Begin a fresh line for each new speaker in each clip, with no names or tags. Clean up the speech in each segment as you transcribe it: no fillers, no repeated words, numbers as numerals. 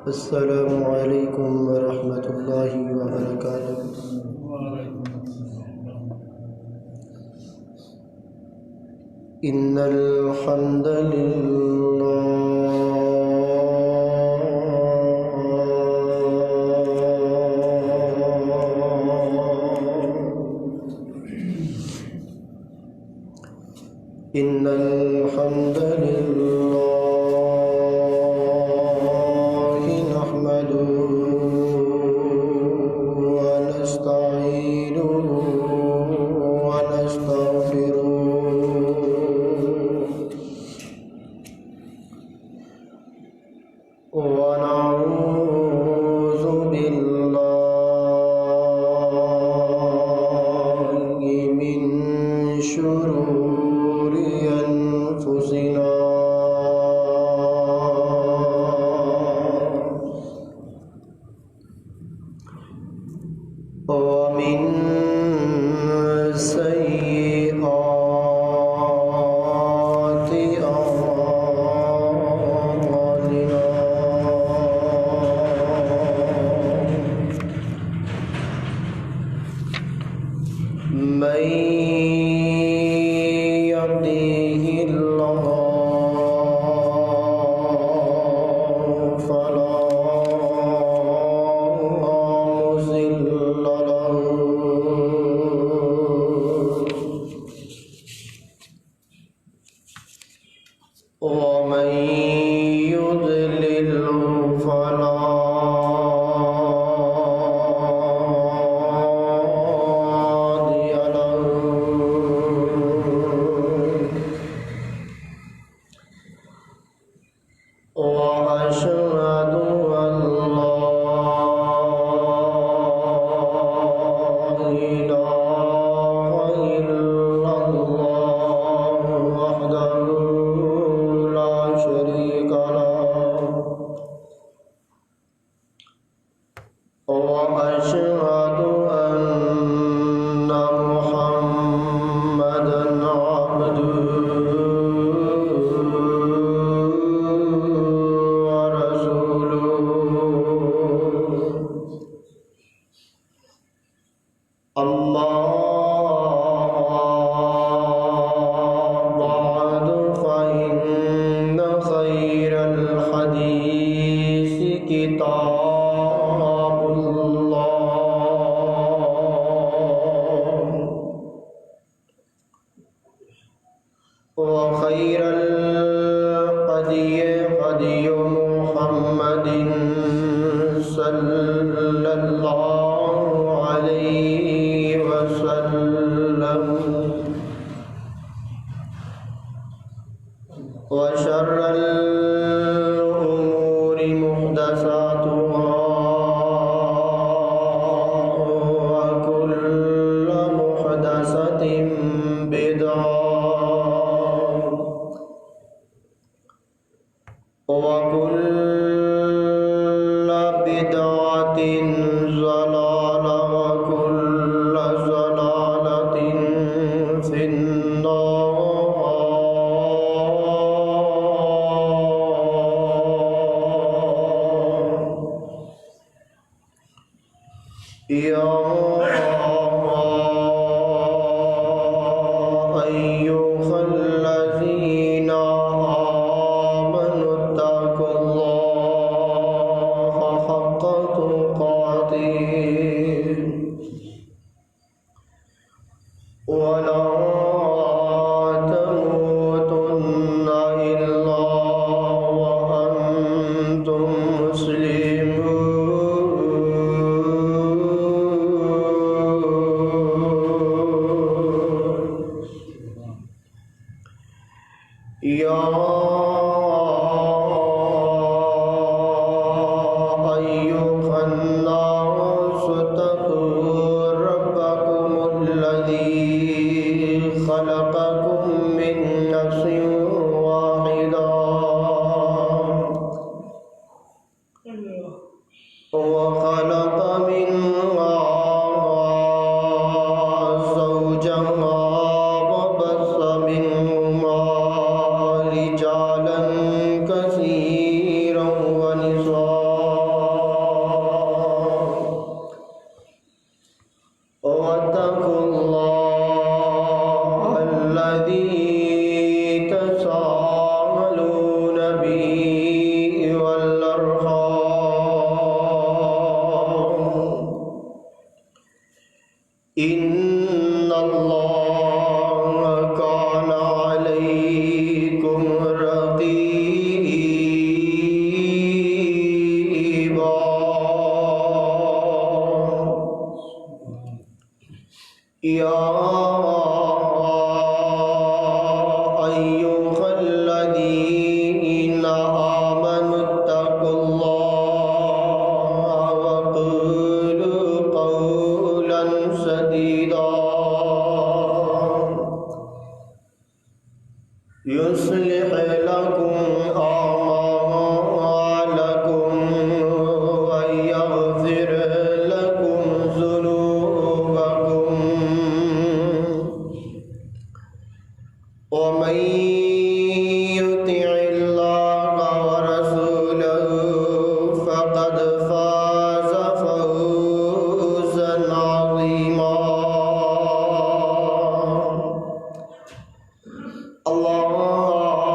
السلام علیکم ورحمۃ اللہ وبرکاتہ۔ ان الحمد وخلق منها زوجها وبث منهما رجالا كثيرا ونساء واتقوا الله الذي تساءلون به والأرحام إن الله كان عليكم رقيبا يا أيها الذين آمنوا اتقوا الله وقولوا قولا سديدا يصلح لكم أعمالكم ويغفر لكم ذنوبكم ومن يطع الله ورسوله فقد فاز فوزا عظيما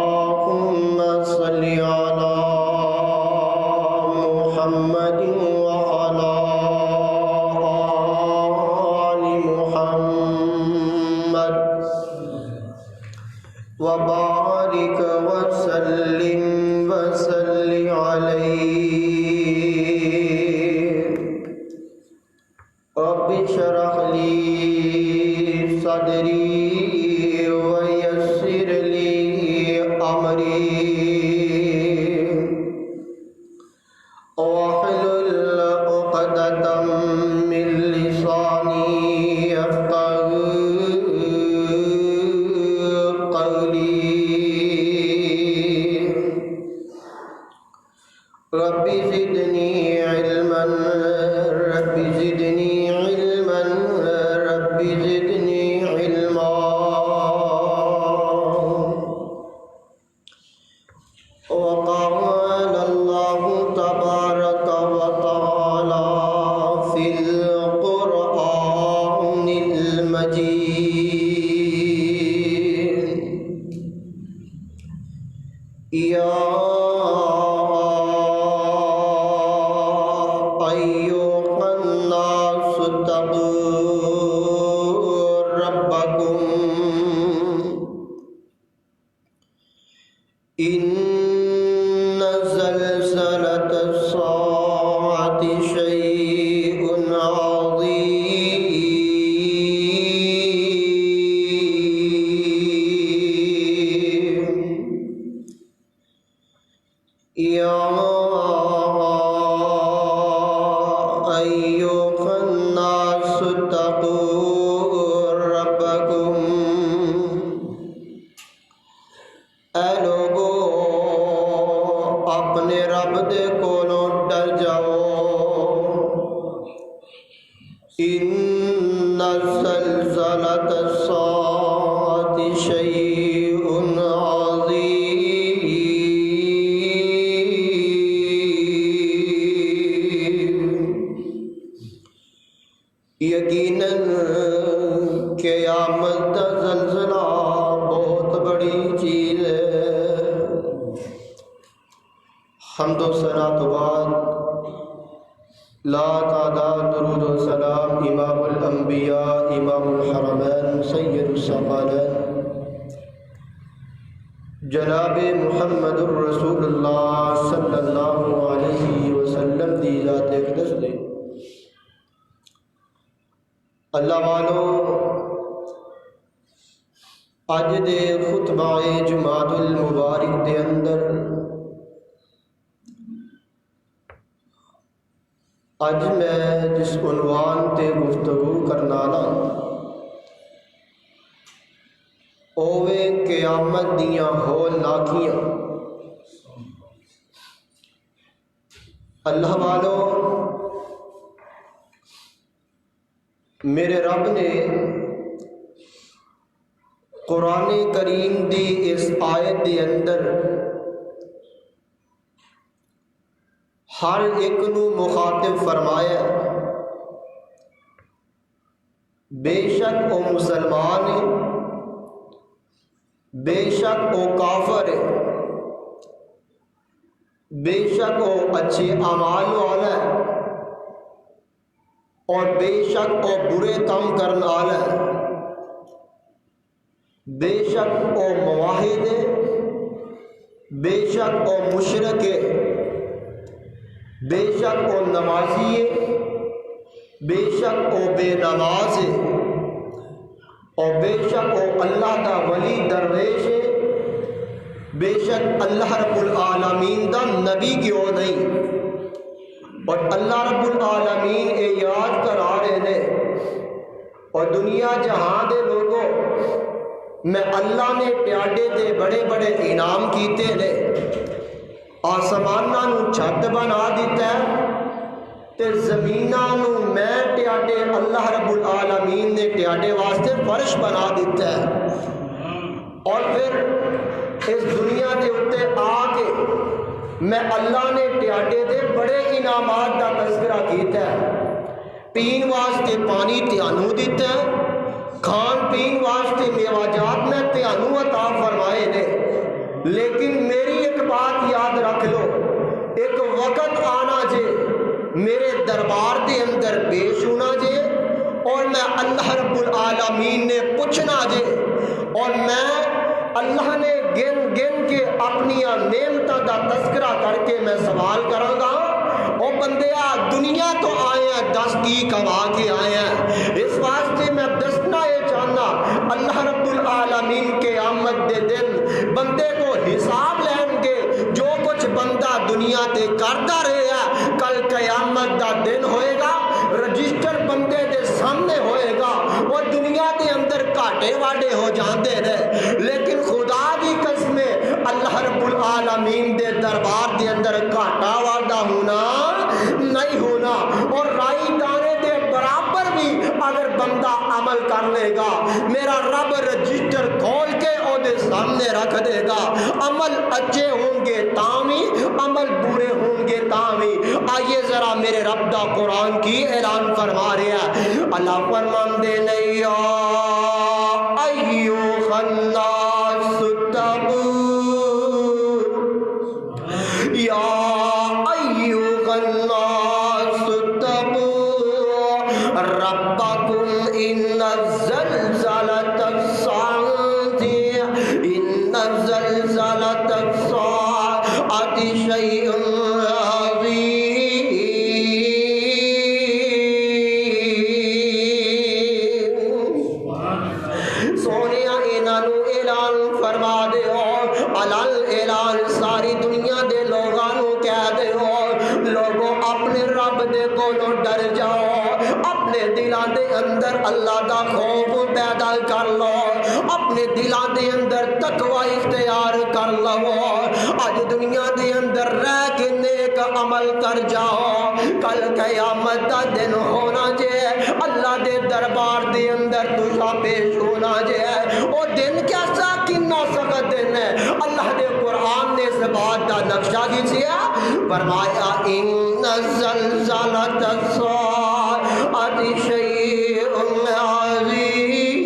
اللهم صل على محمد وعلى آل محمد وبارك وسلم عليه رب اشرح لي صدري ويسر لي أمري واحلل عقدة من لساني يفقهوا قولي رب زدني علما رب زدني علما رب زدني علما وقال الله تبارك وتعالى في القرآن المجيد يا أيها الناس اتقوا ربكم إن زلزلة الساعة شيء عظيم يا أيها الناس اتقوا ربكم اے لوگو اپنے رب دے کولوں ڈر جاؤ ان زلزلۃ الساعۃ شیء عظیم یقیناً قیامت کا زلزلہ بہت بڑی چیز ہے۔ حمد و ثنا تو بعد لا تعداد درود و سلام امام الانبیاء امام الحرمین سید الثقلین جناب محمد الرسول اللہ صلی اللہ علیہ وسلم دی ذات اقدس دے اللہ والو اج دے خطبہ جمعۃ المبارک دے اندر اج میں جس عنوان تے گفتگو کرنا نا اوے قیامت دیاں ہول ناکیاں۔ اللہ والو، میرے رب نے قرآن کریم دی اس آیت دے اندر ہر ایک نو مخاطب فرمایا، بے شک وہ مسلمان ہے، بے شک وہ کافر ہے، بے شک وہ اچھے اعمال والا ہے، اور بے شک وہ برے کام کرنے والا ہے، بے شک وہ موحد ہے، بے شک وہ مشرک ہے، بے شک وہ نمازی ہے، بے شک وہ بے نماز ہے، اور بے شک وہ اللہ دا ولی درویش ہے، بے شک اللہ رب العالمین دا نبی کیوں نہیں۔ اور اللہ رب العالمین اے یاد کرا رہے ہیں، اور دنیا جہاں دے لوگوں میں اللہ نے پیاڈے دے بڑے بڑے انعام کیتے نے، آسماناں نو چھت بنا دیتا ہے تے زمیناں نو میں ٹیاڈے اللہ رب العالمین نے ٹیاڈے واسطے فرش بنا دیتا ہے، اور پھر اس دنیا دے اتے آ کے میں اللہ نے ٹیاڈے دے بڑے انعامات دا تذکرہ کیتا ہے۔ پین واسطے پانی تیانو دیتا ہے، کھان پین واسطے میوہ جات میں تیانو عطا فرمائے نے، لیکن میری ایک بات یاد رکھ لو، ایک وقت آنا جے میرے دربار دے اندر پیش ہونا جے، اور میں اللہ رب العالمین نے پوچھنا جے، اور میں اللہ نے گن گن کے اپنی نعمتوں دا تذکرہ کر کے میں سوال کراں گا، او بندیا دنیا تو آئے ہیں، دس کی کما کے آئے ہیں، اس واسطے میں دسنا یہ چاہنا اللہ رب العالمین کے قیامت دے دن بندے کو حساب لین گے، جو کچھ بندہ دنیا تے کرتا رہے ہے، کل قیامت دا دن ہوئے گا، رجسٹر بندے دے سامنے ہوئے گا، اور دنیا دے اندر کاٹے واڈے ہو جاندے رہے، لیکن خدا دی قسم اللہ رب العالمین دے دربار دے اندر کاٹا واڈا ہونا نہیں ہونا، اور رائی دانے دے برابر بھی اگر بندہ عمل کر لے گا، میرا رب رجسٹر کھول کے او دے سامنے رکھ دے گا، عمل اچھے ہوں گے تامی، عمل برے ہوں گے تامی۔ آئیے ذرا میرے رب دا قرآن کی اعلان فرما رہا ہے، اللہ فرمان دے نہیں یا ایوہ الناس اتقوا، یا ایوہ الناس اتقوا ربکم ان زلزلۃ الساعۃ شیء عظیم۔ سونیا انہاں نو اعلان فرما دے اعلان ساری دنیا دے لوگاں نو کہہ دے لوگوں اپنے رب دے کولوں ڈر جاؤ، اپنے دلاں دے اندر اللہ دا خوف پیدا کر لو، اپنے دلاں دے اندر تقوی اختیار کر لو، اج دنیا دے اندر رہ کے نیک عمل کر جاؤ، کل قیامت دا دن ہونا جے، اللہ دے دربار دے اندر تجھا پیش ہونا جے، او دن کیسا کنا سخت دن ہے، اللہ دے قرآن نے اس بات دا نقشہ کھینچیا، فرمایا ان زلزلۃ الساعۃ شیء عظیم۔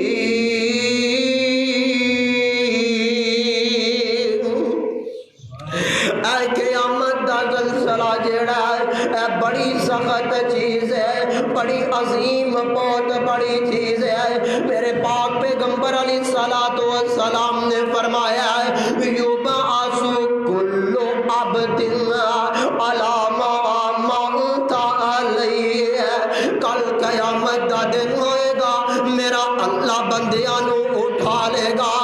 اے قیامت دا زلزلہ جیڑا ہے اے بڑی سخت چیز ہے، بڑی عظیم بہت بڑی چیز ہے۔ میرے پاک پیغمبر علیہ الصلوۃ والسلام نے فرمایا ہے یبعث کل عبد علی ما مات علیہ، کل قیامت دا دن ہوئے گا، میرا اللہ بندیاں نو اٹھا لے گا،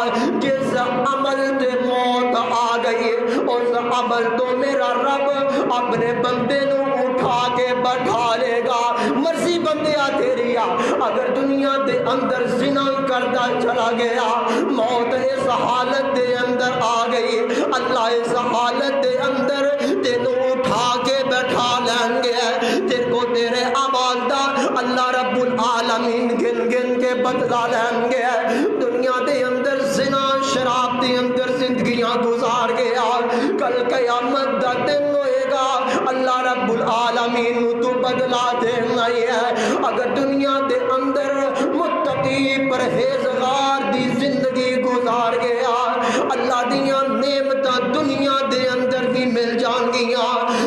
جس عمل تے موت آ گئی اس عمل تو میرا رب اپنے بندے نو اٹھا کے بٹھا لے گا۔ مرضی بندیا تیری آ، اگر دنیا دے اندر زنا کرتا چلا گیا، موت اس حالت دے اندر آ گئی، اللہ اس حالت دے اندر تینوں اٹھا کے بیٹھا بٹھا لیں گے تیرے کو تیرے اعمال دا اللہ رب العالمین گن گن کے بدلا لیں گے دنیا دے اندر زنا شراب دے اندر زندگیاں گزار گیا کل قیامت دا دن ہوئے گا اللہ رب العالمین تو بدلا دینا ہے اگر دنیا دے اندر متقی پرہیزگار دی زندگی گزار گیا اللہ دیاں نعمتاں دنیا دے اندر بھی مل جان گیا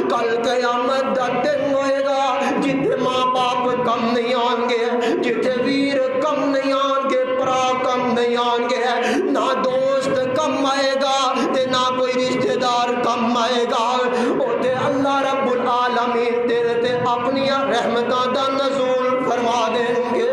کل قیامت دا دن ہوئے گا جتھے ماں باپ کم نہیں آن گے جتھے ویر کم نہیں آن گے پرا کم نہیں آن گے نہ دوست کم آئے گا تے نہ کوئی رشتہ دار کم آئے گا اوتے اللہ رب العالمین تیرے تے اپنی رحمتاں دا نزول فرما دیں گے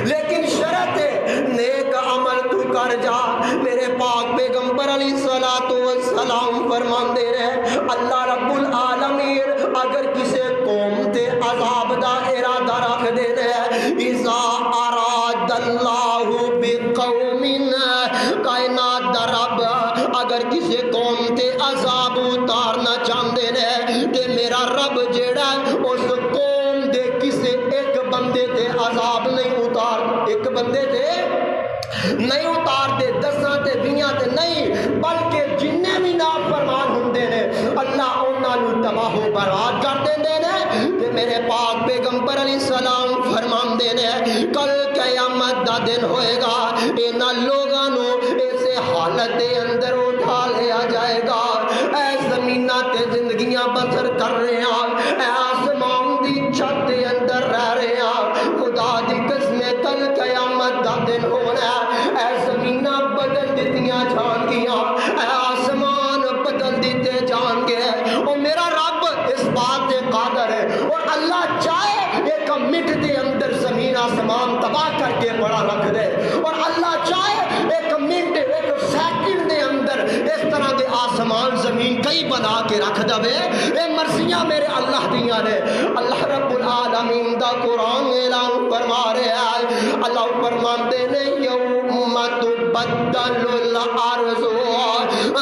لیکن شرط ہے نیک عمل تو کر جا میرے پاک پیغمبر علیہ الصلوۃ والسلام فرماندے رہے اللہ رب العالمین اگر کسی قوم تے عذاب دا ارادہ رکھ دے رہے اذا اراد اللہ بقوم کائنات دا رب اگر کسی قوم تے عذاب اتارنا چاہندے نے تے میرا رب جیڑا اس قوم دے کسی ایک بندے تے عذاب نہیں اتار ایک بندے تے نہیں اتار دے دساں تے بیاں تے نہیں بلکہ جننے بھی نافرمان ہوندے نے اللہ انہاں نوں تباہ و برباد کر دیندے نے تے میرے پاک پیغمبر علیہ السلام فرماندے نے کل قیامت دا دن ہوئے گا انہاں لوگاں نوں ایسے حالت دے اندر اٹھا لیا جائے گا اے زمیناں تے زندگیاں بسر کر رہے ہیں اے آسمان دی چھت دے اندر رہ رہے ہیں خدا دی قسم کل قیامت دا دن ہونا اے زمیناں بدل دیتیاں جان گیاں اے آسمان بدل دیتے جان گے اور میرا رب اس بات تے قادر ہے اور اللہ چاہے ایک منٹ دے اندر زمین آسمان تباہ کر کے بڑا رکھ دے اور اللہ چاہے ایک منٹ ایک سیکنڈ دے اندر اس طرح دے آسمان زمین کئی بنا کے رکھ دے اے مرضیاں میرے اللہ دیاں نے اللہ رب العالمین دا قرآن اعلان فرما رہے ہیں اللہ فرماتے نے یوم تبدل الارض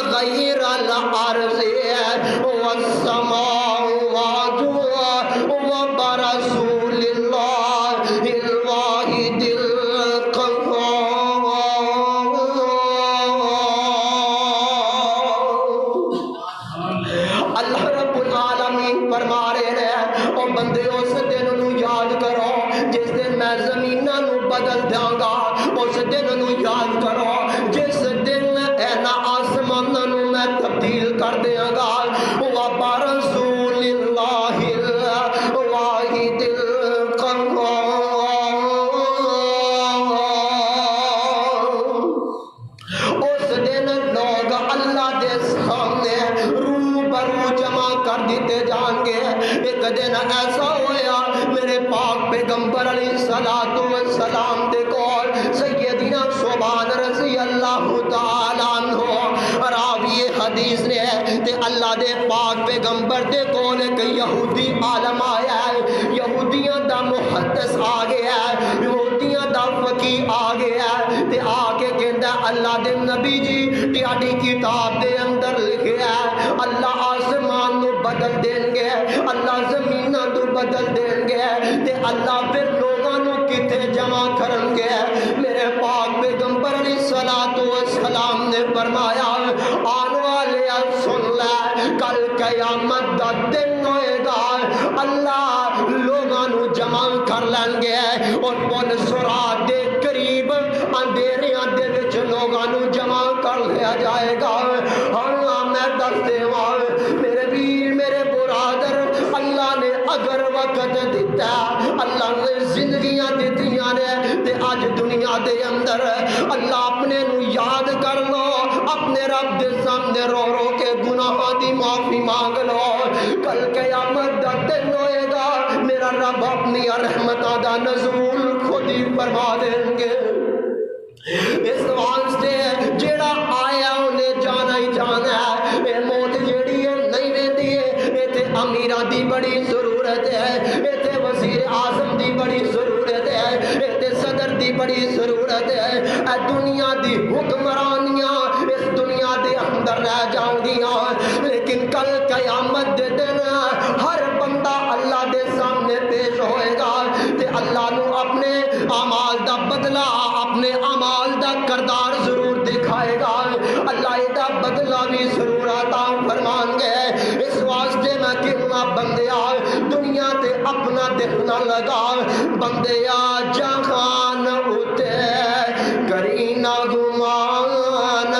غیر الارض والسماوات وبرزوا للہ الواحد القہار اللہ رب العالمین فرما رہے ہیں او بندے اس دن نو یاد کرو جس دن میں زمیناں نو بدل دیاں گا اس دن نو یاد کرو جس دن اینا آسماناں نو میں تبدیل کر دیاں گا وَبَرَزُوا لِلَّهِ الْوَاحِدِ الْقَهَّارِ اس دن لوگ اللہ دے سامنے روبرو جمع کر دیتے جان گے ایک دن ایسا ہویا میرے پاک پیغمبر علیہ الصلوۃ والسلام دے کول سیدنا صوبان رضی اللہ تعالیٰ عنہ راوی حدیث نے تے اللہ دے پاک پیغمبر دے کول ایک یہودی عالم آیا ہے یہودیاں دا محدث آ گیا ہے یہودیاں دا فقیہ آ گیا ہے تے آ کے کہندا اللہ دے نبی جی تہاڈی کتاب دے اندر لکھیا ہے اللہ آسمان نو بدل دیں گے اللہ زمیناں نو بدل دیں گے تے اللہ پھر لوگاں نو کتے جمع کرن گے میرے پاک پیغمبر علیہ الصلوۃ والسلام نے فرمایا آن والے سن لے کل قیامت دا دن ہوئے گا اللہ لوگاں نو جمع کر لیں گے اور پل سرات دے قریب اندھیریاں دے وچ لوگاں نو جمع کر لیا جائے گا ہاں میں دس دیواں میرے ویر میرے برادر اللہ نے اگر وقت دیتا اللہ نے زندگیاں دیتیاں نے تے آج دنیا دے اندر اللہ اپنے نو یاد کر لو اپنے رب دے سامنے رو رو کے گناہاں دی معافی مانگ لو کل قیامت دا دن ہوئے گا میرا رب اپنی رحمتاں دا نزول خود ہی فرما دیں گے اس واسطے جیڑا آیا انہیں جانا ہی جانا ہے اے موت جیڑی ہے نہیں ویندی ہے ایتھے امیراں دی بڑی ضرورت ہے ایتھے وزیر اعظم دی بڑی ضرورت ہے ایتھے صدر دی بڑی ضرورت ہے اے دنیا دی حکمرانیاں اس دنیا دے اندر رہ جان گیاں لیکن کل قیامت دے دن بندیا دنیا تے اپنا دل نہ لگا بندیا جہان اتے کری نہ گمان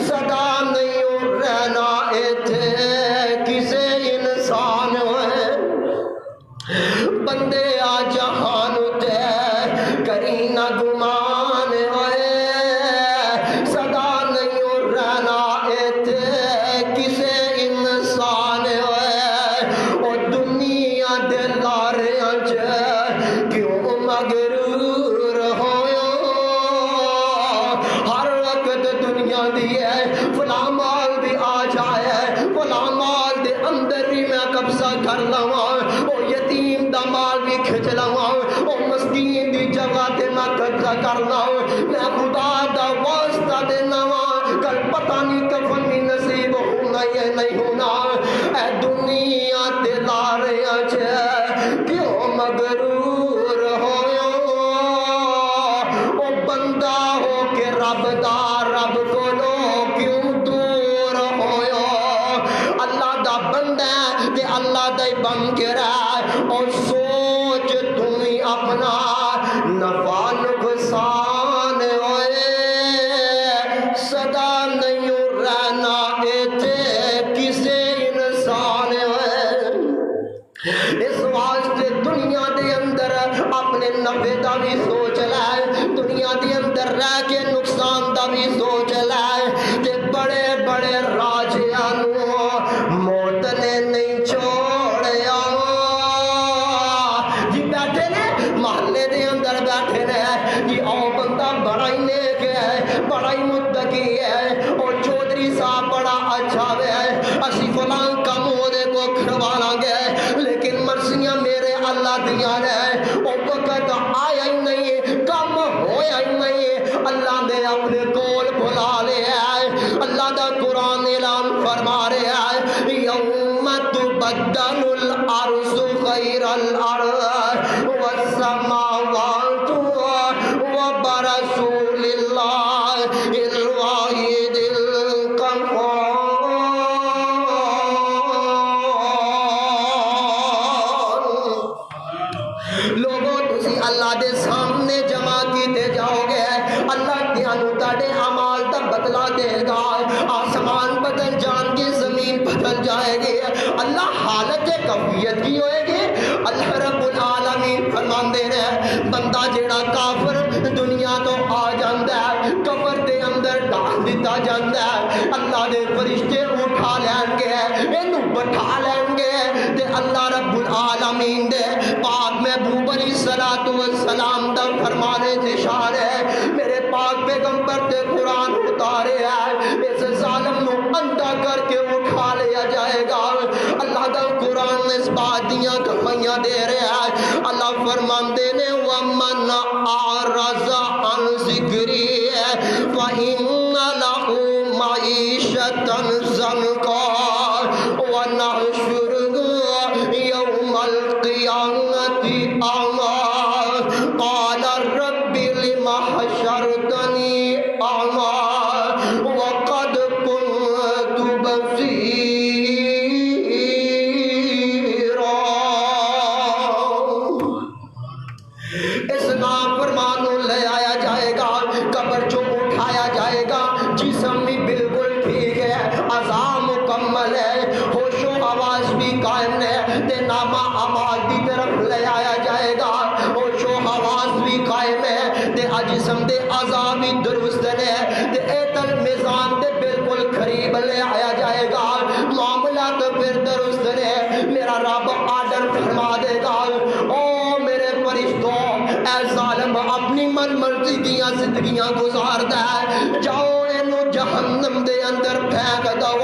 صدا نہیں رہنا ایتھے کسے انسان بندے آ جہان تے کری نہ گمان صدا نہیں رہنا ایتھے کسے انسان او دنیا دے لاریاں چ کیوں مغرور ہویا ہر وقت دنیا دی ہے فلاں مال بھی آ جائے فلاں مال دے اندر بھی میں قبضہ کر لواں او یتیم دا مال بھی کھچ لواں او مسکین دی جگہ تے میں قبضہ کر لواں میں خدا دا واسطہ دینا وا کل پتہ نہیں کفن بھی نصیب ہونا یا نہیں ہونا اے دنیا تے لاریاں چ کیوں مغرور ہویا او بندہ ہو کے رب دا رب کولو کیوں دور ہویا اللہ دا بندہ ہے تے اللہ دا ہی بن کے رہ اور سوچ تو ہی اپنا نفع نقصان ہوئے صدا نہیں رہنا ایتھے کسے انسان ہوئے اس واسطے دنیا دے اندر اپنے نفع دا بھی سوچ لے دنیا دے اندر رہ کے نقصان دا بھی سوچ لے کہ بڑے بڑے راجیاں نو موت نے نہیں چھوڑیا جی بیٹھے نے محلے دے اندر بیٹھے نے جی او بندہ بڑا ہی نیک ہے بڑا ہی متقی ہے اور چودھری صاحب بڑا اچھا ہے اسی فلاں کم دے کو کروانا گے لیکن مرضیاں میرے اللہ دیاں نے او وقت آیا ہی نہیں کم ہویا ہی نہیں اللہ نے اپنے کول بلا لیا ہے اللہ دا قرآن اعلان فرما رہا ہے یوم تبدل الارض غیر الارض والسماوات وبرزوا للہ الواحد القہار لوگوں تسی اللہ دے سامنے جمع کیتے جاؤ گے اللہ تیانو تاڑے عمال دا بدلہ دے گا آسمان بدل جان گی زمین بدل جائے گی اللہ حالت کفیت کی ہوئے گی اللہ رب العالمین فرمان دے رہے بندہ جیڑا کافر دنیا تو آ جاندہ ہے قبر دے اندر ڈال دیتا جاندہ ہے اللہ دے فرشتے اٹھا لیں گے انہوں بٹھا لیں گے تے اللہ رب العالمین دے پاک محبوب علیہ السلام دا فرمانے سے شان ہے میرے پاک پیغمبر تے قرآن اتارے ہے اس ظالم نو اندھا کر کے اٹھا لیا جائے گا اللہ دا قرآن اس بات دیاں گواہیاں دے رہا ہے اللہ فرماندے نے وَمَنْ أَعْرَضَ عَنْ ذِكْرِي فَإِنَّ لَهُ مَعِيشَةً ضَنْكًا وَنَحْشُرُهُ يَوْمَ الْقِيَامَةِ أَعْمَى قَالَ رَبِّ لِمَ حَشَرْتَنِي أَعْمَى وَقَدْ كُنْتُ بَصِيرًا اس نافرمان کو لے آیا جائے گا قبر جو اٹھایا جائے گا جسم بھی بالکل ٹھیک ہے اعضاء مکمل ہے ہوش و حواس بھی قائم ہے تے نامہ اعمال کی طرف لے آیا جائے گا ہوش و حواس بھی قائم ہے تے جسم دے اعضاء بھی درست ہے تے ایتل میزان تے بالکل قریب لے آیا جائے گا معاملات پھر درست ہے میرا رب آرڈر فرما دے گا او میرے فرشتوں اے ظالم اپنی من مرضی دیاں زندگیاں گزارتا ہے جاؤ اینو جہنم دے اندر پھینک دو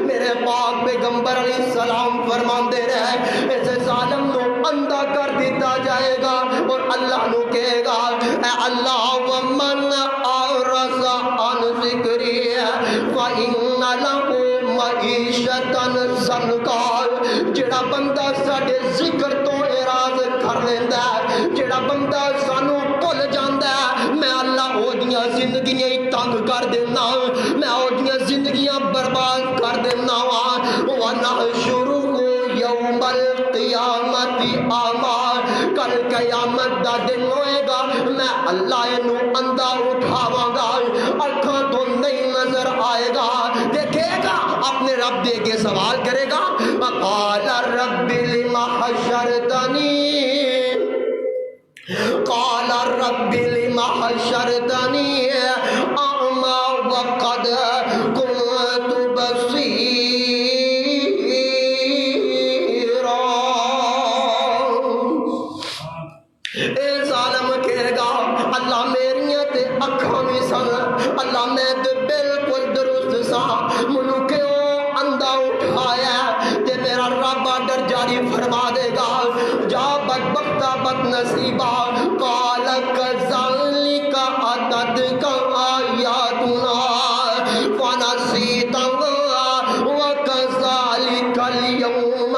میرے پاک پیغمبر علیہ السلام فرماندے رہے اس ظالم نو اندھا کر دیتا جائے گا اور اللہ نو کہے گا اے اللہ ومن اعرض عن ذکری فإن له معیشة ضنکا جڑا بندہ ساڈے ذکر تو اعراض کر لیندا ہے جڑا بندہ سانو بھول جاندا ہے میں اللہ او دیاں زندگیاں ہی تنگ کر دینا میں او دیاں زندگیاں برباد کر دینا وا وَنَحْشُرُهُ يَوْمَ الْقِيَامَةِ أَعْمَى کل قیامت دا دن ہوئے گا میں اللہ انہوں اندھا اٹھاواں گا اکھاں تو نہیں نظر آئے گا دیکھے گا اپنے رب دے کے سوال کرے گا قَالَ رَبِّ لِمَ حَشَرْتَنِي قَالَ رَبِّ لِمَ حَشَرْتَنِي أَعْمَى وَقَدْ كُنْتُ بَصِيرًا اے ظالم کہے گا اللہ میریاں تے اکھاں بھی سن اللہ میں تے بالکل درست سا منو کیوں اندھا اٹھایا تے میرا رب آڈر جاری فرما دے گا جا بدبختہ بد نصیبہ قال كذلك أتتك آياتنا فنسيتها وكذلك اليوم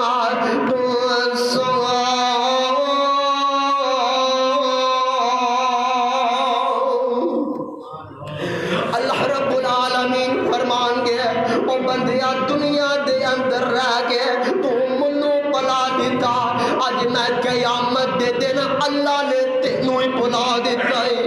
تنسى اللہ رب العالمین فرمان گے او بندیا دنیا دے اندر رہ گئے تو منو پلا دیتا آج میں قیامت دے دن اللہ نے تینوں ہی پلا دیتا ہے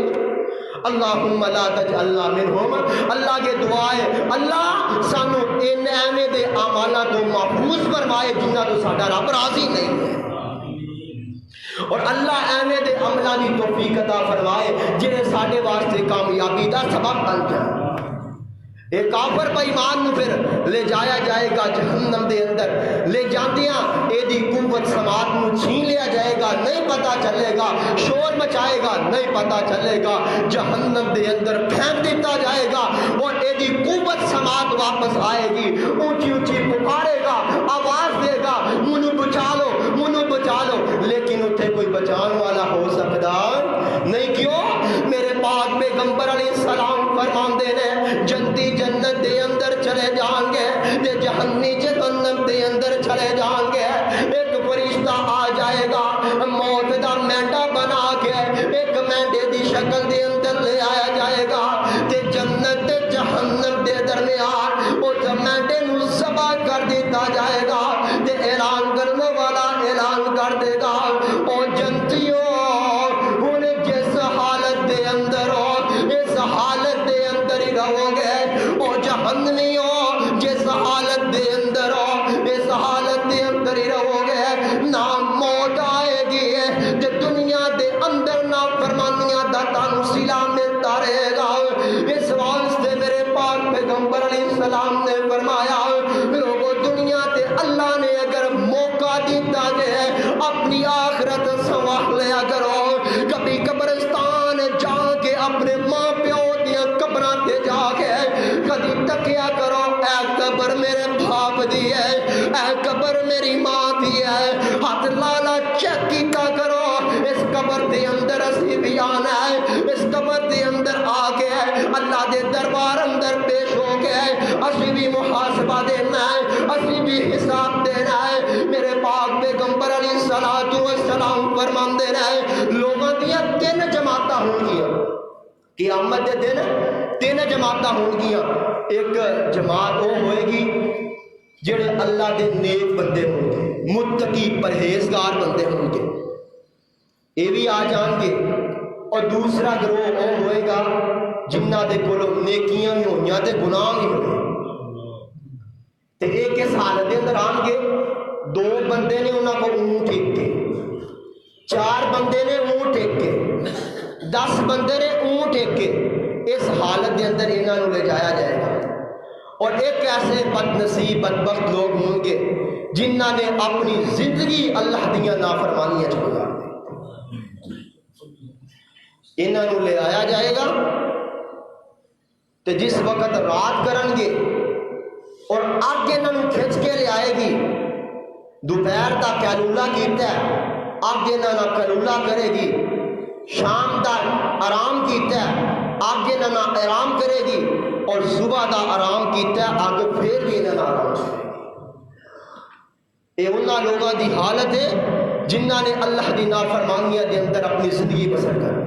اللہم لا تجعلنا منہم اللہ کے دعائے اللہ سانو ان ایویں دے اعمالاں تو محفوظ فرمائے جنہاں تو ساڈا رب راضی نہیں ہے اور اللہ ایویں دے عملاں دی توفیق عطا فرمائے جنہیں ساڈے واسطے کامیابی دا سبب بن جائے ایک کافر بے ایمان نو پھر لے جایا جائے گا جہنم دے اندر لے جاندیاں اے دی قوت سماعت نو چھین لیا جائے گا نہیں پتہ چلے گا شور مچائے گا نہیں پتہ چلے گا جہنم دے اندر پھینک دیتا جائے گا اور اے دی قوت سماعت واپس آئے گی اونچی اونچی پکارے گا آواز دے گا منو بچا لو لیکن اتھے کوئی بچان والا ہو سکتا نہیں کیوں میرے پاک پیغمبر علیہ السلام فرمان دینے جنتی جنت دے اندر چلے جان گے تے جہنمی جہنم دے اندر چلے جان گے ایک فرشتہ آ جائے گا موت دا مینڈا بنا کے ایک مینڈے دی شکل دے اندر لے آیا جائے گا تے جنت تے جہنم دے درمیان اس مینڈے نو ذبح کر دیتا جائے گا تے اعلان کرنے والا اعلان کر دے گا او جنتیوں ہن جس حالت دے اندر ہو اس حالت دے اندر ہی رہو گے او جہنمیوں جس حالت دے اندر ہو اس حالت دے اندر ہی رہو گے نہ موت آئے گی تے دنیا دے اندر نہ فرمانیاں دا تانوں صلہ ملتا رہے گا اس واسطے میرے پاک پیغمبر علیہ السلام نے فرمایا لوگوں دنیا تے اللہ نے اگر موقع دیتا ہے اپنی آخرت سنوار لیا کرو کبھی قبرستان جا کے اپنے ماں پیو دیاں قبراں تے جا کے کبھی تکیا کرو اے قبر میرے باپ دی ہے اے قبر میری ماں دی ہے ہاتھ لالا چیک کیتا کرو اس قبر دے اندر اسی بھی آنا ہے اس قبر دے اندر آ کے اللہ دے دربار اندر پیش ہو کے اسی بھی محاسبہ دینا ہے اسی بھی حساب دینا ہے میرے پاک پیغمبر علیہ السلام فرمان دے رہے ہیں لوگوں دیا 3 جماعتاں ہوں گیا قیامت دے دن 3 جماعتاں ہوں گیا ایک جماعت وہ ہوئے گی جڑے اللہ دے نیک بندے ہوں گے متقی پرہیزگار بندے ہوں گے یہ بھی آ جان گے اور دوسرا گروہ وہ ہوئے گا جنہ دے کولو نیکیاں بھی ہوئیاں تے گناہ بھی ہوئے تے ایک اس حالت دے اندر آن گے 2 بندے نے انہاں کو اونٹ ایک کے 4 بندے نے اونٹ ایک کے 10 بندے نے اونٹ ایک کے اس حالت دے اندر انہاں نو لے جایا جائے گا اور ایک ایسے بد نصیب بدبخت لوگ ہوں گے جنہ نے اپنی زندگی اللہ دیاں نافرمانیاں گزار دی انہاں نو لے آیا جائے گا تے جس وقت رات کرن گے اور آگے انہاں نو کھچ کے لے آئے گی دوپہر دا کیلولا کیتا ہے آگے انہاں کیلولا کرے گی شام دا آرام کیتا ہے آگے انہاں آرام کرے گی اور صبح دا آرام کیتا ہے آگے پھر بھی انہاں آرام کرے گی یہ انہاں لوگاں دی حالت ہے جنہاں نے اللہ دی نافرمانیاں دے اندر اپنی زندگی بسر کر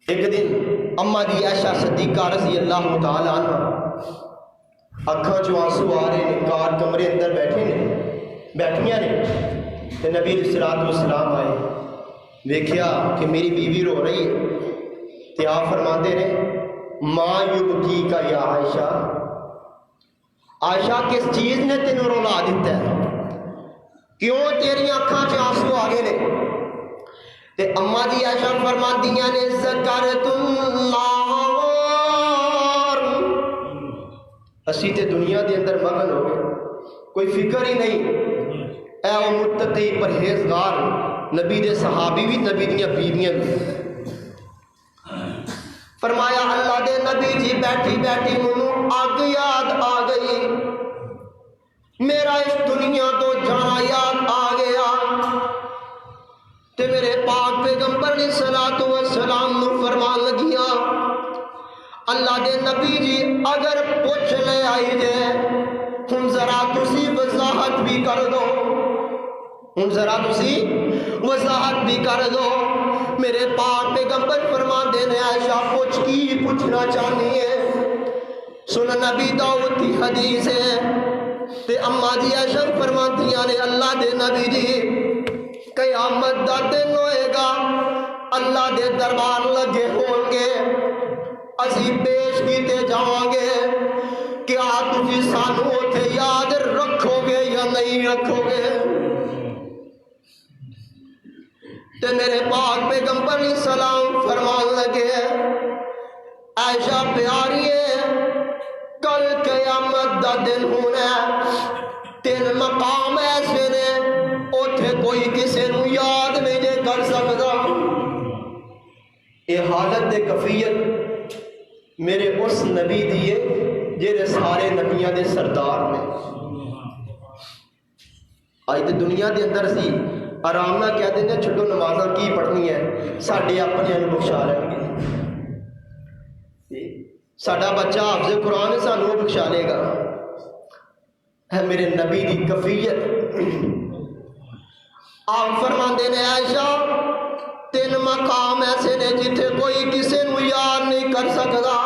ایک دن اما دی عائشہ صدیقہ رضی اللہ تعالی عنہ اکھاں چوں آنسو آ رہے ہیں، کار کمرے اندر بیٹھیاں نے، تو نبی علیہ الصلوۃ والسلام آئے، دیکھیا کہ میری بیوی رو رہی ہے، تو آپ فرماتے نے ماں یبکیک یا عائشہ، عائشہ کس چیز نے تینوں رولا دیتا ہے، کیوں تیری اکھاں چ آنسو آ گئے نے؟ تے اما جی عائشہ فرماندیاں نے ذکرت اللہ، اسی تے دنیا دے اندر مگن ہو گئے، کوئی فکر ہی نہیں، اے وہ متقی پرہیزگار نبی دے صحابی بھی، نبی دیاں بیویاں بھی۔ فرمایا اللہ دے نبی جی بیٹھی بیٹھی منوں اگ یاد آ گئی، میرا اس دنیا تو جانا یاد آ گیا، تے میرے پاک پیغمبر علیہ الصلوۃ والسلام نو فرمان لگیاں اللہ دے نبی جی اگر پوچھ لے آئی جے ہن ذرا تسی وضاحت بھی کر دو، ہن ذرا تسی وضاحت بھی کر دو۔ میرے پاک پیغمبر فرماندے نے عائشہ پوچھ کی پوچھنا چاہنی ہے؟ سن نبی داؤد کی حدیث ہے، تے اما جی عائشہ فرماندیاں نے اللہ دے نبی جی قیامت دا دن ہوئے گا، اللہ دے دربار لگے ہوں گے، اسی پیش کیتے جاؤں گے، کیا تسی سانو اوتھے یاد رکھو گے یا نہیں رکھو گے؟ تے میرے پاک پیغمبر علیہ السلام فرمان لگے عائشہ پیاری ہے، کل قیامت دا دن ہونا ہے، 3 مقام ایسے نے اوتھے کوئی کسے نو یاد نہیں جے کر سکتا۔ یہ حالت دے کفیت میرے اس نبی دیے جہے سارے نبیاں دے سردار نے۔ آج تے دنیا دے اندر سی آرام نہ کہہ دیں چھٹو نمازاں کی پڑھنی ہے، ساڈے اپنے بخشا لیں گے، ساڈا بچہ حافظ قرآن ہے سانو وہ بخشا لے گا۔ ہے میرے نبی دی کفیت۔ آپ فرماندے نے عائشہ 3 مقام ایسے نے جتھے کوئی کسے نو یاد نہیں کر سکتا،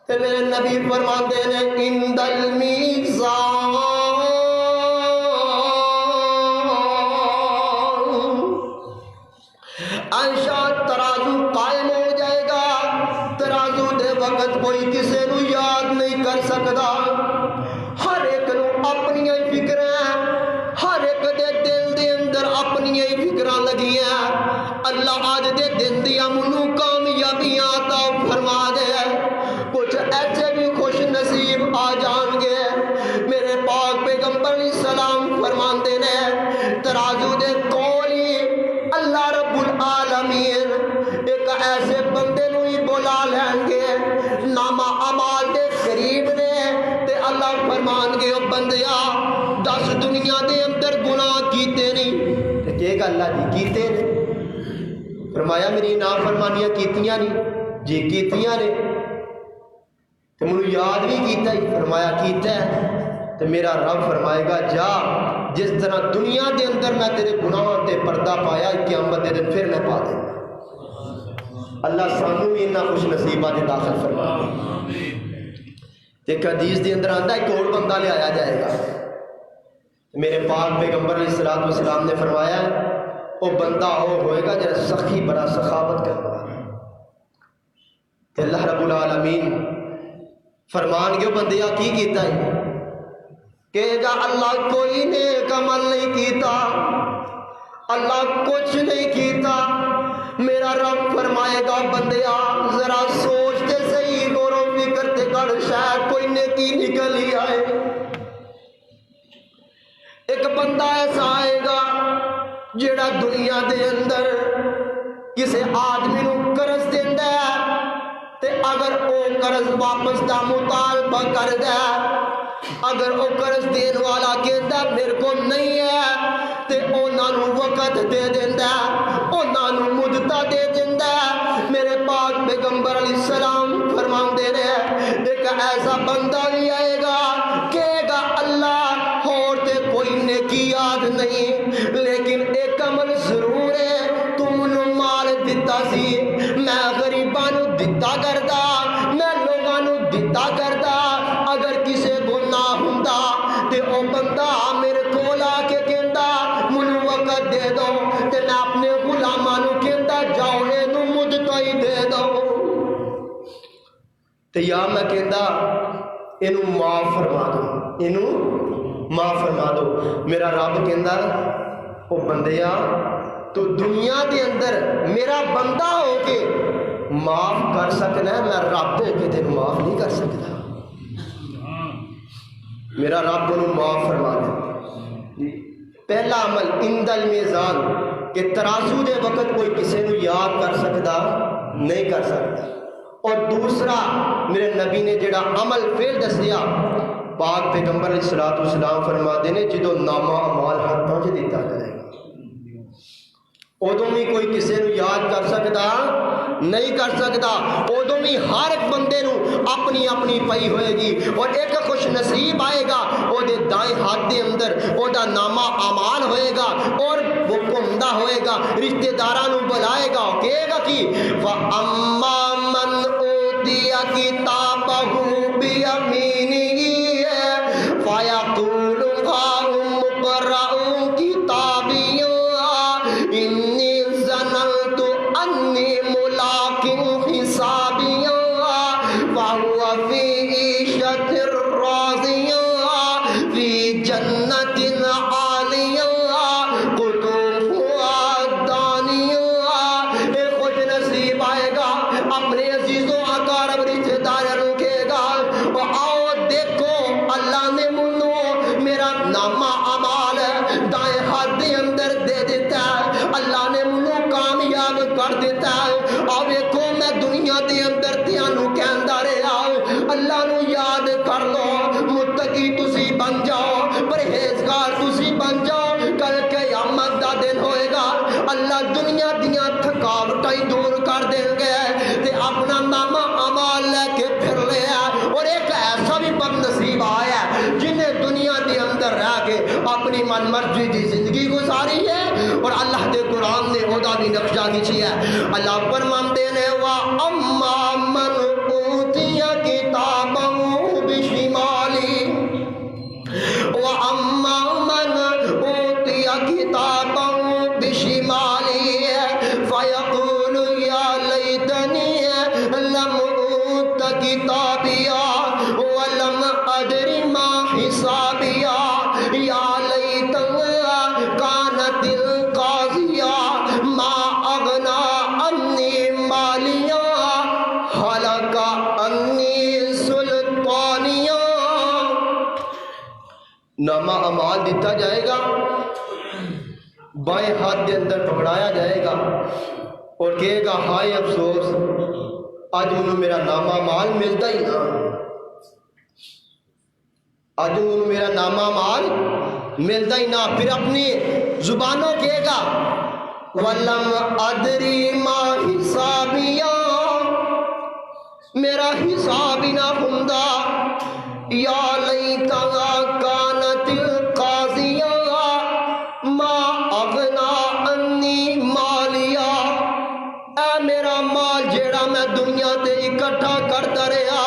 تے میرے نبی فرماندے نے عند المیزان، عائشہ ترازو قائم ہو جائے گا، ترازو دے وقت کوئی کسے نو یاد نہیں کر سکتا، ہر ایک نو اپنی فکر ہیں، ہر ایک دے دل دے اندر اپنی فکراں لگیاں۔ اللہ آج دے دن دیا منو کامیابیاں عطا فرما دے، کچھ ایسے بھی خوش نصیب آ جان گے۔ میرے پاک پیغمبر علیہ السلام فرماندے نے ترازو دے کول ہی اللہ رب العالمین ایک ایسے بندے نو ہی بلا لین گے نامہ اعمال دے قریب نے، تے اللہ فرمان گے او بندیا 10 دنیا دے اندر گناہ کیتے نہیں، تے کہے گا اللہ جی کیتے نے؟ فرمایا میری نافرمانیاں کیتیاں نہیں؟ جی کیتیاں نے، تے منو یاد بھی کیتا ہی؟ فرمایا کیتا ہے۔ تے میرا رب فرمائے گا جا جس طرح دنیا دے اندر میں تیرے گناہ تے پردہ پایا، قیامت دے دن پھر میں پا دوں۔ اللہ سانو بھی انہاں خوش نصیبہ دے داخل فرما۔ ایک حدیث دے اندر آتا ہے ایک اور بندہ لے آیا جائے گا، میرے پاک پیغمبر علیہ الصلوۃ والسلام نے فرمایا وہ بندہ وہ ہوئے گا جب سخی بڑا سخاوت کرنا ہے، کہ اللہ رب العالمین فرمان گے بندیا کی کیتا ہے؟ کہے گا اللہ کوئی نیک عمل نہیں کیتا، اللہ کچھ نہیں کیتا۔ میرا رب فرمائے گا بندیا ذرا سوچتے صحیح غور و فکر تے کر، شاید کوئی نیکی نکل ہی آئے۔ ایک بندہ ایسا آئے گا جیڑا دنیا دے اندر کسے آدمی نو قرض دیندا ہے، تے اگر او قرض واپس دا مطالبہ کردا ہے، اگر او قرض دین والا کہندا میرے کو نہیں ہے، تے انہاں نو وقت دے دیندا ہے، انہاں نو مدت دے دیندا ہے۔ میرے پاک پیغمبر علیہ السلام فرماندے نے ایک ایسا بندہ بھی آئے گا کہے گا اللہ اور تے کوئی نیکی یاد نہیں، لیکن ایک عمل ضرور ہے، تم نو مال دتا سی میں غریباں نو دتا کردا، میں لوگاں نو دتا کردا، تو یا میں کہندا اینو معاف فرما دو، اینو معاف فرما دو۔ میرا رب کہندا او بندیا تو دنیا دے اندر میرا بندہ ہو کے معاف کر سکنا ہے، میں رب ہو کے تینوں معاف نہیں کر سکتا۔ میرا رب انہوں معاف فرما دے۔ پہلا عمل عند المیزان کہ ترازو دے وقت کوئی کسی نو یاد کر سکتا نہیں کر سکتا۔ اور دوسرا میرے نبی نے جڑا عمل فعل دسیا پاک پیغمبر علیہ السلام فرما دے نے جدو نامہ اعمال ہاتھوں چ دیتا جائے گا ادوں بھی کوئی کسی نو یاد کر سکتا نہیں کر سکتا، ادوں بھی ہر ایک بندے نو اپنی اپنی پئی ہوئے گی، اور ایک خوش نصیب آئے گا وہ دے دائیں ہاتھ دے اندر وہ دا نامہ اعمال ہوئے گا، اور وہ گھومدا ہوئے گا، رشتہ داراں نو بلائے گا، کہے گا کہ فَأَمَّا مَنْ أُوتِيَ كِتَابَهُ بِيَمِينِهِ فَيَقُولُ هَاؤُمُ اقْرَءُوا كِتَابِيَهْ إِنِّي ظَنَنتُ أَنِّي مُلَاقٍ حِسَابِيَهْ فَهُوَ فِي عِيشَةٍ رَاضِيَةٍ فِي جَنَّةٍ عَالِيَةٍ قُطُوفُهَا دَانِيَةٌ۔ ایک خوش نصیب آئے گا اپنے عزیزوں اقارب رشتہ داروں کہے گا آؤ دیکھو اللہ نے منو میرا نامہ اعمال دائیں ہاتھ دے اندر دے دیتا ہے، اللہ نے منو کامیاب کر دیتا ہے، آؤ دیکھو میں دنیا دے اندر تیانو کہندا رہا اللہ نو یاد کر لو، متقی تسی بن جاؤ، پرہیزگار تسی بن جاؤ، کل قیامت دا دن ہوئے گا اللہ دنیا دیاں تھکاوٹاں دور کر دیں گے تے اپنا نامہ اعمال لے کے پھر لیا۔ اور ایک ایسا بھی بد نصیب آیا جنہیں دنیا دے اندر رہ کے اپنی من مرضی دی زندگی گزاری ہے، اور اللہ دے قرآن نے خدا بھی نقشہ کھینچی ہے۔ اللہ فرماندے نے وَأَمَّا مَنْ أُوتِيَ كِتَابَهُ بِشِمَالِهِ وَأَمَّا مَنْ أُوتِيَ كِتَابَهُ بِشِمَالِهِ فَيَقُولُ يَا لَيْتَنِي لَمْ أُوتَ كِتَابِيَهْ وَلَمْ أَدْرِ مَا حِسَابِيَهْ يَا لَيْتَهَا كَانَتِ الْقَاضِيَةَ مَا أَغْنَى عَنِّي مَالِيَهْ هَلَكَ عَنِّي سُلْطَانِيَهْ۔ نامہ اعمال دیتا جائے گا، بائیں ہاتھ کے اندر پکڑایا جائے گا اور کہے گا ہائے افسوس آج انہوں میرا نامہ مال ملتا ہی نہ، آج انہوں میرا نامہ مال ملتا ہی نہ۔ پھر اپنی زبانوں کہے گا وَلَمْ أَدْرِ مَا حِسَابِيَهْ، میرا حساب ہی نہ ہوندا، یا لیتہا کانت القاضیہ ما اغنا انی مالیا، اے میرا مال جیڑا میں دنیا تے اکٹھا کرتا رہا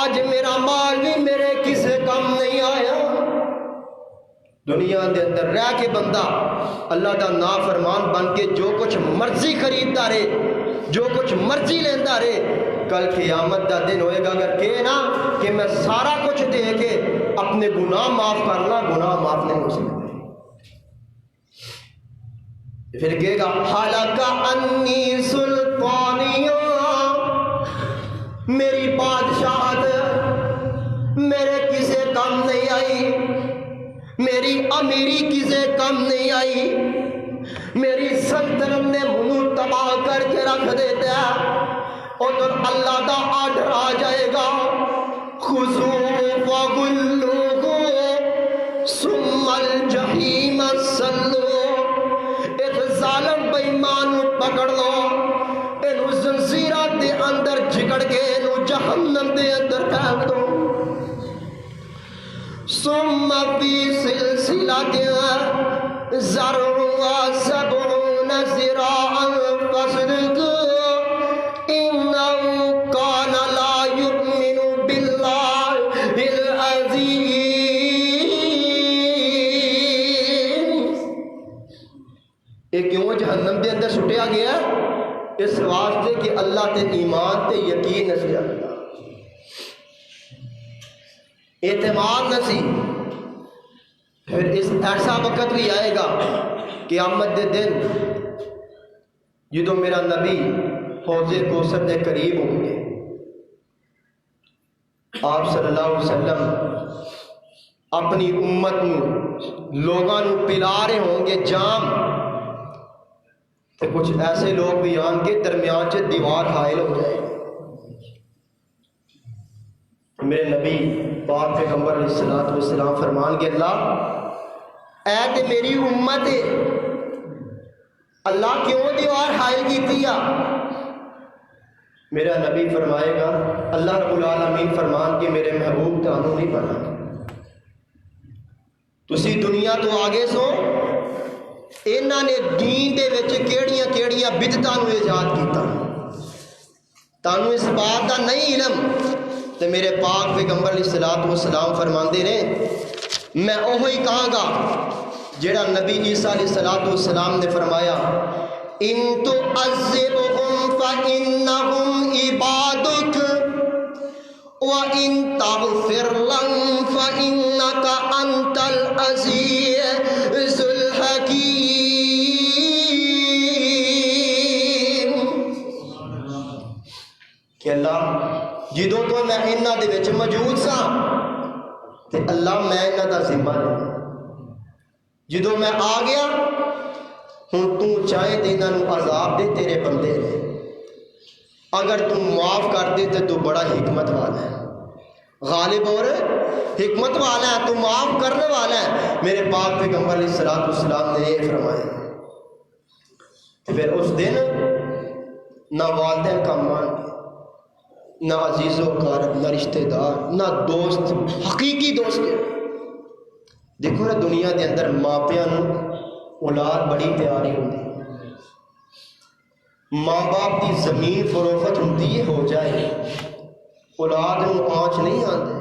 اج میرا مال بھی میرے کسے کم نہیں آیا۔ دنیا دے اندر رہ کے بندہ اللہ دا نافرمان بن کے جو کچھ مرضی خریدتا رہے، جو کچھ مرضی لیندہ رہے، کل قیامت دا دن ہوئے گا اگر کہے نا کہ میں سارا کچھ دے کے اپنے گناہ معاف کرنا، گناہ معاف نہیں ہو سکتے۔ پھر کہے گا حَلَقَ عَنِّي سُلْطَانِيَةٌ، میری بادشاہت میرے کسے کم نہیں آئی، میری امیری کسے کم نہیں آئی، میری سلطنت نے منہ تباہ کر کے رکھ دیتا ہے۔ اور اللہ دا آرڈر آ جائے گا خُذُوهُ فَغُلُّوهُ ثُمَّ الْجَحِيمَ صَلُّوهُ، ایک ظالم بے ایمان پکڑ لو، اینو زنجیراں دے اندر جھکڑ کے اینو جہنم دے اندر پھینک دو، ثُمَّ فِي سِلْسِلَةٍ ذَرْعُهَا 70 ذِرَاعًا فَاسْلُكْهُ إِنَّهُ كَانَ لَا يُؤْمِنُ بِاللَّهِ الْعَظِيمِ۔ یہ کیوں جہنم دے اندر سٹیا گیا؟ اس واسطے کہ اللہ تے ایمان تے یقین نہ کیا۔ اعتماد نہ سی، پھر ایسا وقت بھی آئے گا قیامت دے دن جدو میرا نبی حوض کوثر دے قریب ہوں گے، آپ صلی اللہ علیہ وسلم اپنی امت نو لوگاں نو پلا رہے ہوں گے جام، تو کچھ ایسے لوگ بھی آن کے درمیان سے دیوار حائل ہو جائے گی۔ میرے نبی پاک پیغمبر علیہ الصلوۃ والسلام فرمان گے اللہ اے تے میری امت ہے، اللہ کیوں دیوار حائل کیتی آ؟ میرا نبی فرمائے گا اللہ رب العالمین فرمان کے میرے محبوب تانوں نہیں بنا، تسی دنیا تو آگے سو انہاں نے دین دے وچ کیڑیاں کیڑیاں بدعتاں نو ایجاد کیتا، تانوں اس بات دا نہیں علم، تے میرے پاک پیغمبر علیہ الصلوۃ والسلام فرماندے نے میں اوہی کہاں گا جیڑا نبی عیسیٰ علیہ الصلوۃ والسلام نے فرمایا ان تعذبهم فإنهم عبادك وإن تغفر لهم فإنك أنت العزيز الحكيم۔ کہ اللہ جدوں تو میں انہاں دے وچ موجود سا تے اللہ میں انہاں دا ذمہ لے، جدوں میں آ گیا ہوں تو چاہے تے انہاں نو عذاب دے، تیرے بندے نے، اگر تو معاف کر دے تے تو بڑا حکمت والا ہے، غالب اور حکمت والا ہے، تو معاف کرنے والا ہے۔ میرے پاک پیغمبر علیہ الصلوۃ والسلام نے یہ فرمایا، پھر اس دن نہ والدین کا مان، نہ عزیز و اقارب، نہ رشتہ دار، نہ دوست، حقیقی دوست۔ دیکھو نا دنیا دے اندر ماپیاں نو اولاد بڑی پیاری ہوتی، ماں باپ کی زمین فروخت ہوتی ہے ہو جائے، اولاد نو آنچ نہیں آتے،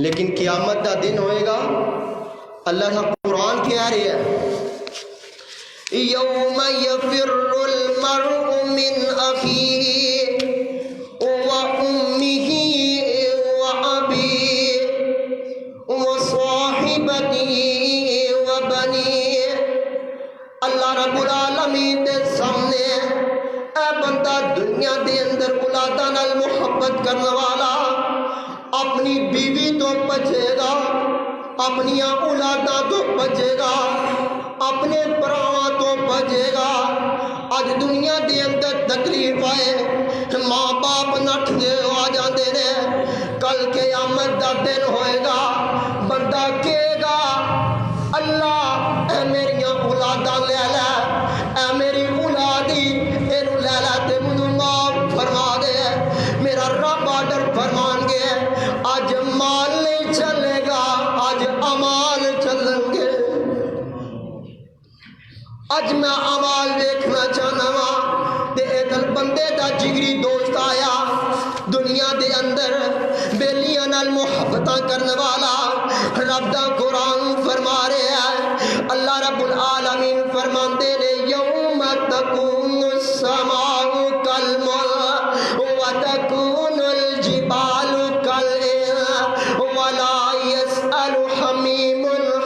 لیکن قیامت دا دن ہوئے گا، اللہ کا قرآن کہہ رہا ہے یوم یفر المرء من اخیہ وامہ وابیہ وصاحبتہ وبنیہ۔ اللہ رب العالمین دے سامنے اے بندہ دنیا دے اندر اولاداں نال محبت کرنے والا اپنی بیوی تو بچے گا، اپنی اولاداں تو بچے گا، اپنے پراواں تو بچے گا۔ اج دنیا دے اندر تکلیف آئے ماں باپ نٹھ دے آ جاندے نے، کل قیامت دا دن ہوئے گا، بندہ کہے گا اللہ اے میری اولاداں لے لے، اے میری اولادی اینو لے لے تے مینوں معاف فرما دے۔ میرا رب آڈر فرمان گے اج مال نہیں چلے گا، اج امال چلن گے۔ اج میں امال دیکھنا چاہنا وا تے ادھر بندے دا جگری دوست آیا دنیا دے اندر بیلیاں نال محبتاں کرنے والا، رب دا قرآن فرما رہا ہے، اللہ رب العالمین فرماندے نے یوم تکون السماء کالمہل وتکون الجبال کالعہن ولا یسأل حمیم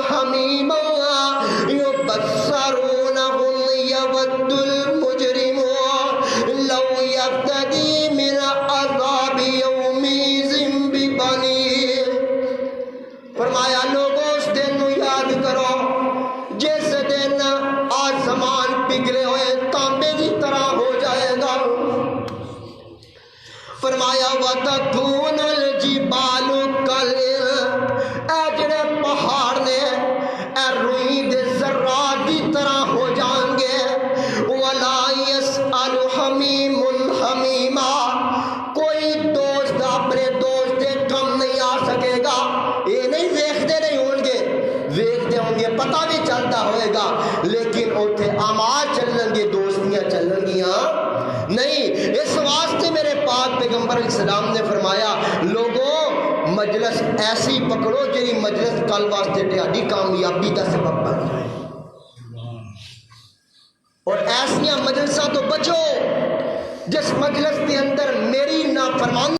حمیما یبصرونہم یود المجرم لو یفتدی من عذاب یومئذ ببنیہ۔ فرمایا لوگوں اس دن نو یاد کرو جس دن آسمان پگھلے ہوئے تانبے کی طرح ہو جائے گا۔ فرمایا وَتَكُونَ الْجِبَالُ كَالْعِهْنِ، اے جڑے پہاڑ نے اے روئی دے ذرات کی طرح ہو جائیں گے۔ وَلَا يَسْأَلُ حَمِيمٌ حَمِيمًا، کوئی دوست اپنے دوست دے کم نہیں آ سکے گا۔ یہ نہیں ویکھتے نہیں ہون گے، ویکھتے ہوں گے پتہ بھی چلتا ہوئے گا، لیکن اوتھے اعمال چلن گے، دوستیاں چلن گیاں نہیں۔ اس واسطے میرے پاک پیغمبر علیہ السلام نے فرمایا لوگوں مجلس ایسی پکڑو جی مجلس کل واسطے تہاڈی کامیابی کا سبب بن جائے، اور ایسیاں مجلساں تو بچو جس مجلس کے اندر میری نافرمانی